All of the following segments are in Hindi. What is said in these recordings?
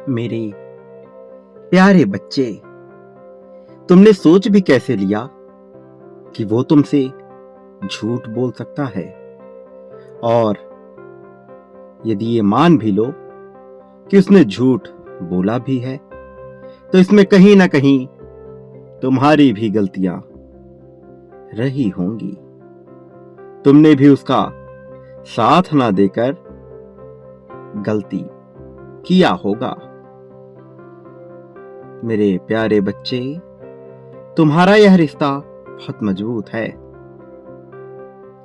मेरे प्यारे बच्चे, तुमने सोच भी कैसे लिया कि वो तुमसे झूठ बोल सकता है? और यदि ये मान भी लो कि उसने झूठ बोला भी है, तो इसमें कहीं ना कहीं तुम्हारी भी गलतियां रही होंगी। तुमने भी उसका साथ ना देकर गलती किया होगा। मेरे प्यारे बच्चे, तुम्हारा यह रिश्ता बहुत मजबूत है।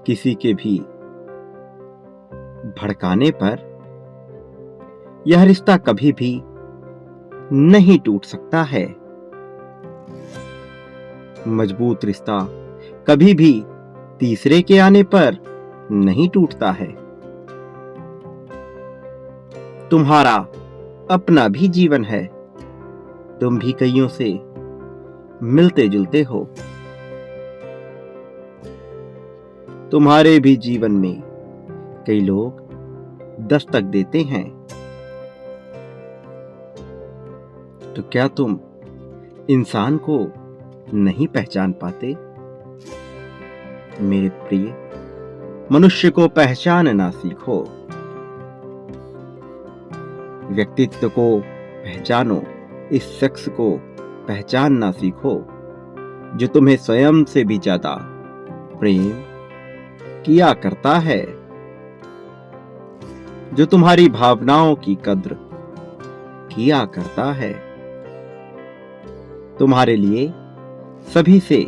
किसी के भी भड़काने पर यह रिश्ता कभी भी नहीं टूट सकता है। मजबूत रिश्ता कभी भी तीसरे के आने पर नहीं टूटता है। तुम्हारा अपना भी जीवन है। तुम भी कईयों से मिलते जुलते हो। तुम्हारे भी जीवन में कई लोग दस्तक देते हैं। तो क्या तुम इंसान को नहीं पहचान पाते? मेरे प्रिय, मनुष्य को पहचानना सीखो। व्यक्तित्व को पहचानो। इस शख्स को पहचानना सीखो जो तुम्हें स्वयं से भी ज्यादा प्रेम किया करता है, जो तुम्हारी भावनाओं की कद्र किया करता है, तुम्हारे लिए सभी से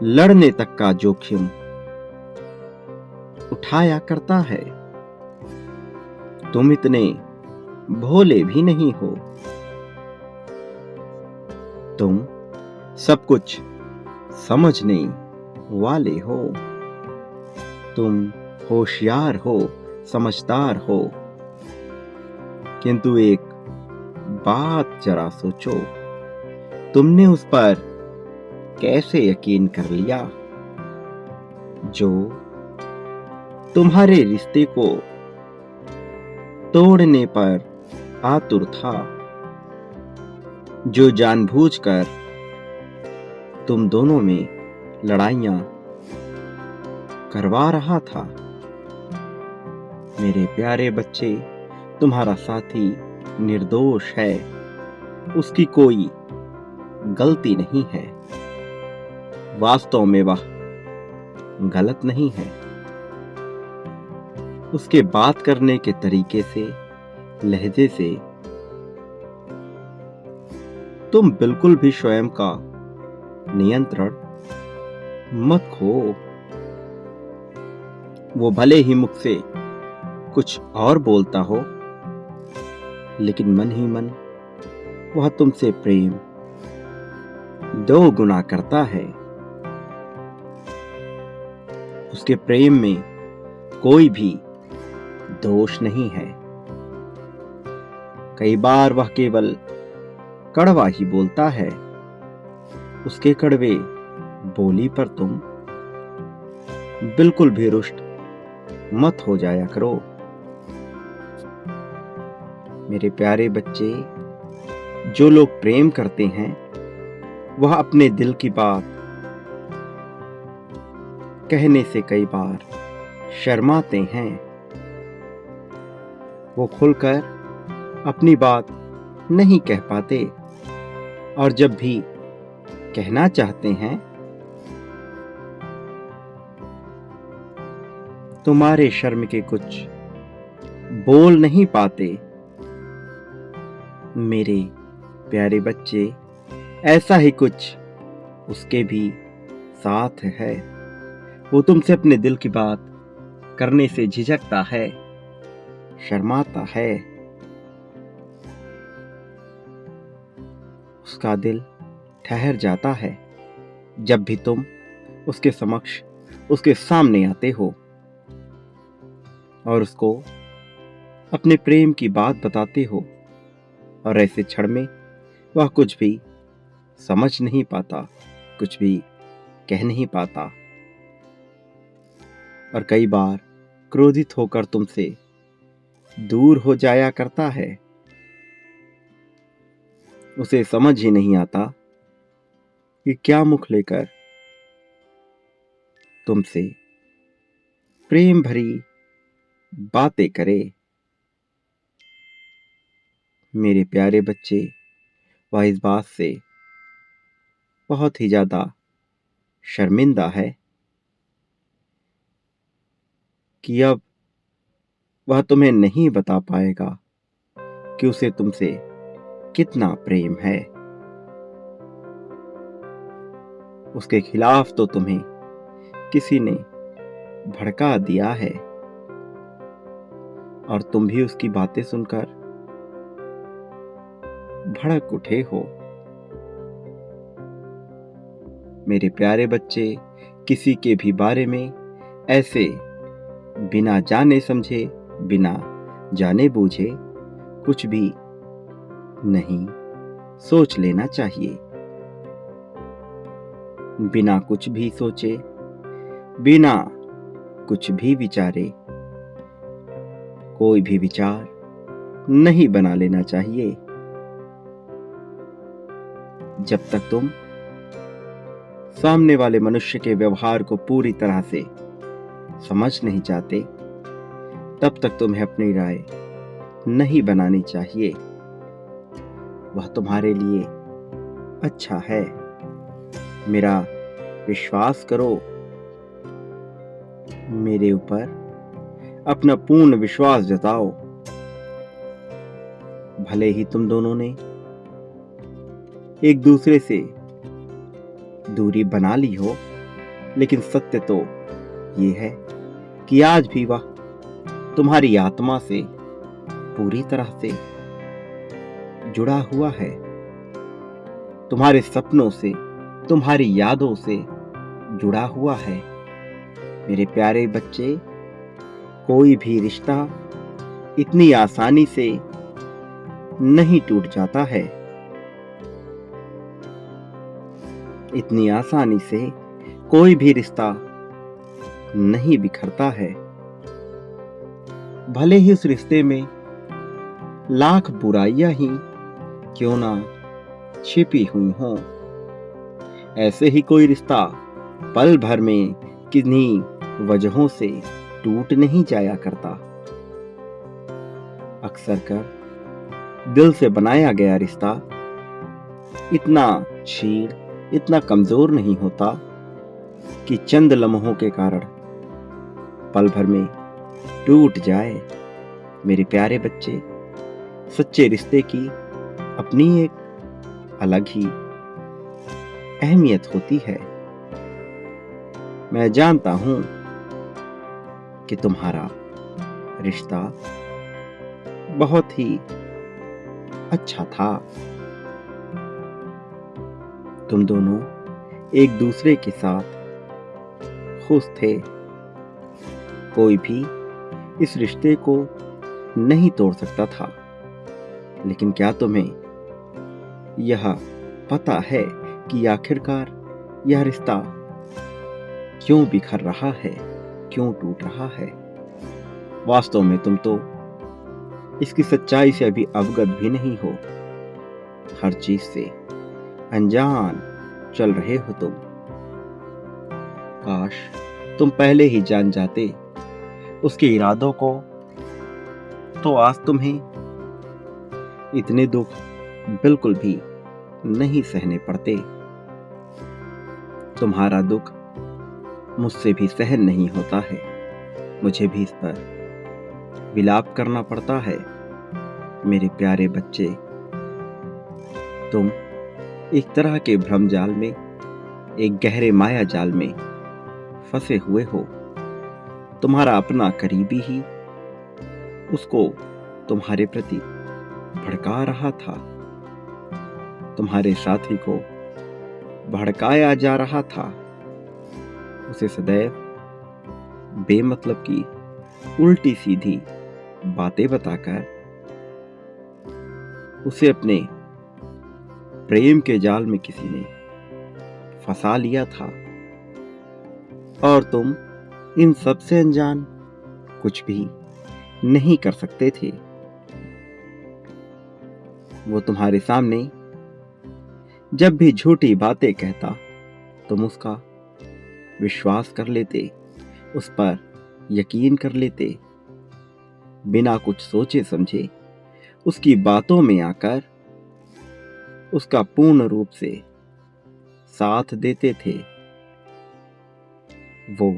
लड़ने तक का जोखिम उठाया करता है। तुम इतने भोले भी नहीं हो। तुम सब कुछ समझने वाले हो। तुम होशियार हो, समझदार हो। किंतु एक बात जरा सोचो, तुमने उस पर कैसे यकीन कर लिया जो तुम्हारे रिश्ते को तोड़ने पर आतुर था, जो जानबूझकर तुम दोनों में लड़ाइयां करवा रहा था। मेरे प्यारे बच्चे, तुम्हारा साथी निर्दोष है। उसकी कोई गलती नहीं है। वास्तव में वह गलत नहीं है। उसके बात करने के तरीके से, लहजे से तुम बिल्कुल भी स्वयं का नियंत्रण मत खो। वो भले ही मुख से कुछ और बोलता हो, लेकिन मन ही मन वह तुमसे प्रेम 2 गुना करता है। उसके प्रेम में कोई भी दोष नहीं है। कई बार वह केवल कड़वा ही बोलता है। उसके कड़वे बोली पर तुम बिल्कुल भी रुष्ट मत हो जाया करो। मेरे प्यारे बच्चे, जो लोग प्रेम करते हैं वह अपने दिल की बात कहने से कई बार शर्माते हैं। वो खुलकर अपनी बात नहीं कह पाते, और जब भी कहना चाहते हैं तुम्हारे शर्म के कुछ बोल नहीं पाते। मेरे प्यारे बच्चे, ऐसा ही कुछ उसके भी साथ है। वो तुमसे अपने दिल की बात करने से झिझकता है, शर्माता है। उसका दिल ठहर जाता है जब भी तुम उसके समक्ष, उसके सामने आते हो और उसको अपने प्रेम की बात बताते हो। और ऐसे क्षण में वह कुछ भी समझ नहीं पाता, कुछ भी कह नहीं पाता, और कई बार क्रोधित होकर तुमसे दूर हो जाया करता है। उसे समझ ही नहीं आता कि क्या मुख लेकर तुमसे प्रेम भरी बातें करे। मेरे प्यारे बच्चे, वह इस बात से बहुत ही ज्यादा शर्मिंदा है कि अब वह तुम्हें नहीं बता पाएगा कि उसे तुमसे कितना प्रेम है। उसके खिलाफ तो तुम्हें किसी ने भड़का दिया है और तुम भी उसकी बातें सुनकर भड़क उठे हो। मेरे प्यारे बच्चे, किसी के भी बारे में ऐसे बिना जाने समझे, बिना जाने बूझे कुछ भी नहीं सोच लेना चाहिए। बिना कुछ भी सोचे, बिना कुछ भी विचारे कोई भी विचार नहीं बना लेना चाहिए। जब तक तुम सामने वाले मनुष्य के व्यवहार को पूरी तरह से समझ नहीं जाते, तब तक तुम्हें अपनी राय नहीं बनानी चाहिए। वह तुम्हारे लिए अच्छा है, मेरा विश्वास करो। मेरे ऊपर अपना पूर्ण विश्वास जताओ। भले ही तुम दोनों ने एक दूसरे से दूरी बना ली हो, लेकिन सत्य तो ये है कि आज भी वह तुम्हारी आत्मा से पूरी तरह से जुड़ा हुआ है। तुम्हारे सपनों से, तुम्हारी यादों से जुड़ा हुआ है। मेरे प्यारे बच्चे, कोई भी रिश्ता इतनी आसानी से नहीं टूट जाता है। इतनी आसानी से कोई भी रिश्ता नहीं बिखरता है। भले ही उस रिश्ते में लाख बुराइयां ही क्यों ना छिपी हुई हों, ऐसे ही कोई रिश्ता पल भर में किन्हीं वजहों से टूट नहीं जाया करता। अक्सर कर दिल से बनाया गया रिश्ता इतना क्षीण, इतना कमजोर नहीं होता कि चंद लम्हों के कारण पल भर में टूट जाए। मेरे प्यारे बच्चे, सच्चे रिश्ते की अपनी एक अलग ही अहमियत होती है। मैं जानता हूं कि तुम्हारा रिश्ता बहुत ही अच्छा था। तुम दोनों एक दूसरे के साथ खुश थे। कोई भी इस रिश्ते को नहीं तोड़ सकता था। लेकिन क्या तुम्हें यह पता है कि आखिरकार यह रिश्ता क्यों बिखर रहा है, क्यों टूट रहा है? वास्तव में तुम तो इसकी सच्चाई से अभी अवगत भी नहीं हो। हर चीज से अनजान चल रहे हो तुम। काश तुम पहले ही जान जाते उसके इरादों को, तो आज तुम्हें इतने दुख बिल्कुल भी नहीं सहने पड़ते। तुम्हारा दुख मुझसे भी सहन नहीं होता है। मुझे भी इस पर विलाप करना पड़ता है। मेरे प्यारे बच्चे, तुम एक तरह के भ्रम जाल में, एक गहरे माया जाल में फंसे हुए हो। तुम्हारा अपना करीबी ही उसको तुम्हारे प्रति भड़का रहा था। तुम्हारे साथी को भड़काया जा रहा था। उसे सदैव बेमतलब की उल्टी सीधी बातें बताकर उसे अपने प्रेम के जाल में किसी ने फंसा लिया था। और तुम इन सब से अनजान कुछ भी नहीं कर सकते थे। वो तुम्हारे सामने जब भी झूठी बातें कहता, तुम उसका विश्वास कर लेते, उस पर यकीन कर लेते, बिना कुछ सोचे समझे उसकी बातों में आकर उसका पूर्ण रूप से साथ देते थे। वो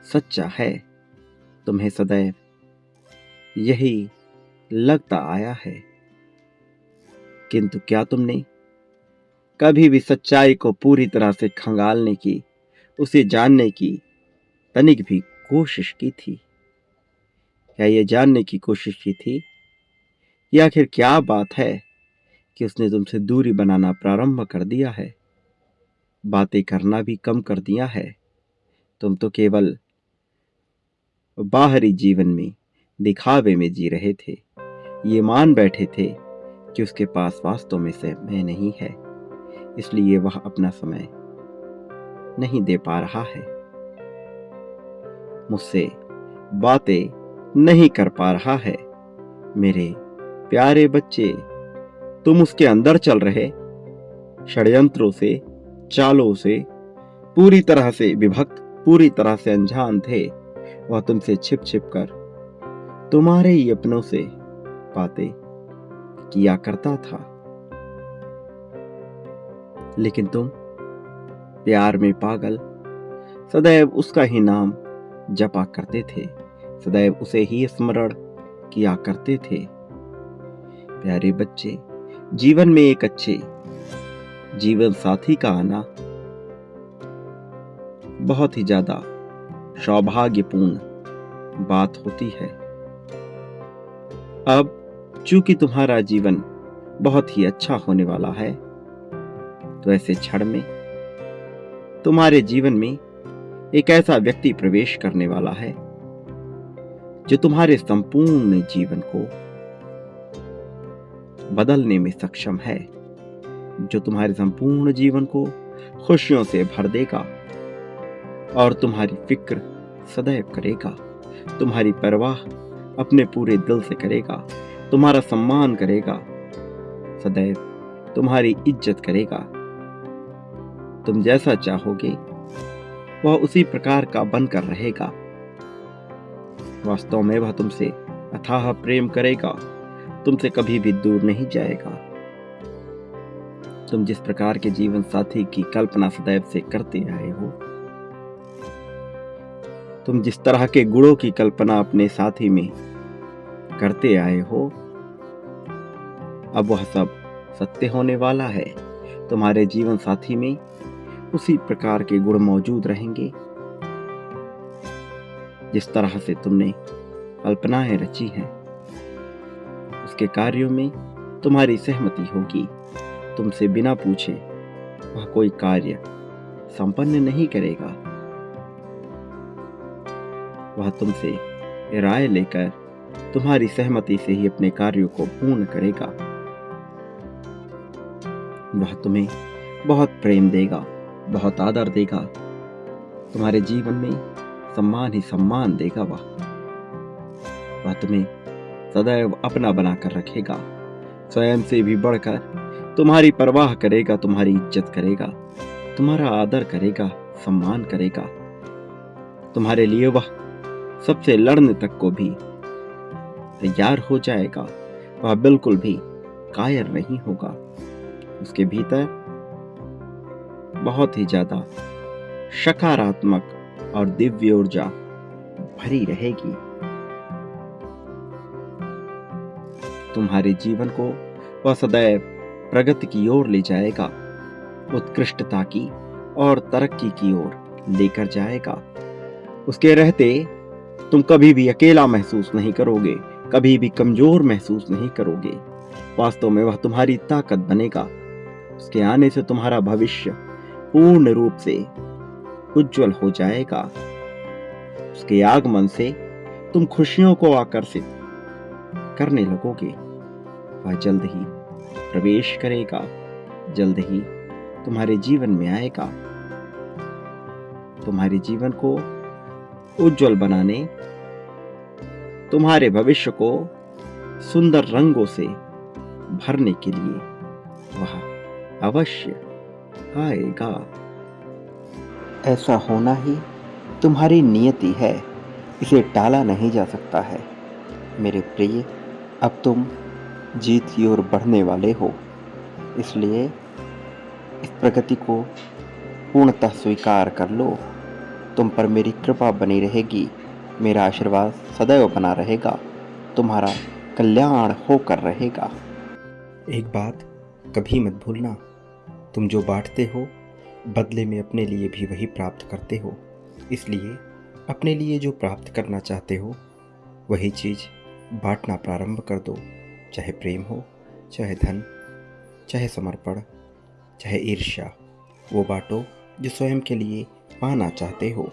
सच्चा है, तुम्हें सदैव यही लगता आया है, किंतु क्या तुमने कभी भी सच्चाई को पूरी तरह से खंगालने की, उसे जानने की तनिक भी कोशिश की थी? क्या ये जानने की कोशिश की थी कि आखिर क्या बात है कि उसने तुमसे दूरी बनाना प्रारंभ कर दिया है, बातें करना भी कम कर दिया है? तुम तो केवल बाहरी जीवन में दिखावे में जी रहे थे, ये मान बैठे थे कि उसके पास वास्तव में समय नहीं है, इसलिए वह अपना समय नहीं दे पा रहा है, मुझसे बातें नहीं कर पा रहा है। मेरे प्यारे बच्चे, तुम उसके अंदर चल रहे षड्यंत्रों से, चालों से पूरी तरह से विभक्त, पूरी तरह से अनजान थे। वह तुमसे छिप छिप कर तुम्हारे ही अपनों से बातें किया करता था, लेकिन तुम प्यार में पागल सदैव उसका ही नाम जपा करते थे, सदैव उसे ही स्मरण किया करते थे। प्यारे बच्चे, जीवन में एक अच्छे जीवन साथी का आना बहुत ही ज्यादा सौभाग्यपूर्ण बात होती है। अब चूंकि तुम्हारा जीवन बहुत ही अच्छा होने वाला है, तो ऐसे क्षण में तुम्हारे जीवन में एक ऐसा व्यक्ति प्रवेश करने वाला है जो तुम्हारे संपूर्ण जीवन को बदलने में सक्षम है, जो तुम्हारे संपूर्ण जीवन को खुशियों से भर देगा और तुम्हारी फिक्र सदैव करेगा, तुम्हारी परवाह अपने पूरे दिल से करेगा, तुम्हारा सम्मान करेगा, सदैव तुम्हारी इज्जत करेगा। तुम जैसा चाहोगे वह उसी प्रकार का बनकर रहेगा। वास्तव में वह तुमसे अथाह प्रेम करेगा, तुमसे कभी भी दूर नहीं जाएगा। तुम जिस प्रकार के जीवन साथी की कल्पना सदैव से करते आए हो, तुम जिस तरह के गुणों की कल्पना अपने साथी में करते आए हो, अब वह सब सत्य होने वाला है। तुम्हारे जीवन साथी में उसी प्रकार के गुण मौजूद रहेंगे जिस तरह से तुमने कल्पनाएं रची हैं। उसके कार्यों में तुम्हारी सहमति होगी। तुमसे बिना पूछे वह कोई कार्य संपन्न नहीं करेगा। वह तुमसे राय लेकर तुम्हारी सहमति से ही अपने कार्यों को पूर्ण करेगा। वह तुम्हें बहुत प्रेम देगा, बहुत आदर देगा, तुम्हारे जीवन में सम्मान ही सम्मान देगा। वह तुम्हें सदैव अपना बनाकर रखेगा, स्वयं से भी बढ़कर तुम्हारी परवाह करेगा, तुम्हारी इज्जत करेगा, तुम्हारा आदर करेगा, सम्मान करेगा। तुम्हारे लिए वह सबसे लड़ने तक को भी तैयार हो जाएगा। वह बिल्कुल भी कायर नहीं होगा। उसके भीतर बहुत ही ज्यादा सकारात्मक और दिव्य ऊर्जा भरी रहेगी। तुम्हारे जीवन को वह सदैव प्रगति की ओर ले जाएगा, उत्कृष्टता की और तरक्की की ओर लेकर जाएगा। उसके रहते तुम कभी भी अकेला महसूस नहीं करोगे, कभी भी कमजोर महसूस नहीं करोगे। वास्तव में वह तुम्हारी ताकत बनेगा। उसके आने से तुम्हारा भविष्य पूर्ण रूप से उज्जवल हो जाएगा। उसके आगमन से तुम खुशियों को आकर्षित करने लगोगे। वह जल्द ही प्रवेश करेगा, जल्द ही तुम्हारे जीवन में आएगा। तुम्हारे जीवन को उज्जवल बनाने तुम्हारे भविष्य को सुंदर रंगों से भरने के लिए वह अवश्य आएगा। ऐसा होना ही तुम्हारी नियति है, इसे टाला नहीं जा सकता है। मेरे प्रिय, अब तुम जीत की ओर बढ़ने वाले हो, इसलिए इस प्रगति को पूर्णतः स्वीकार कर लो। तुम पर मेरी कृपा बनी रहेगी, मेरा आशीर्वाद सदैव बना रहेगा, तुम्हारा कल्याण होकर रहेगा। एक बात कभी मत भूलना, तुम जो बांटते हो बदले में अपने लिए भी वही प्राप्त करते हो। इसलिए अपने लिए जो प्राप्त करना चाहते हो वही चीज़ बांटना प्रारंभ कर दो। चाहे प्रेम हो, चाहे धन, चाहे समर्पण, चाहे ईर्ष्या, वो बांटो जो स्वयं के लिए पाना चाहते हो।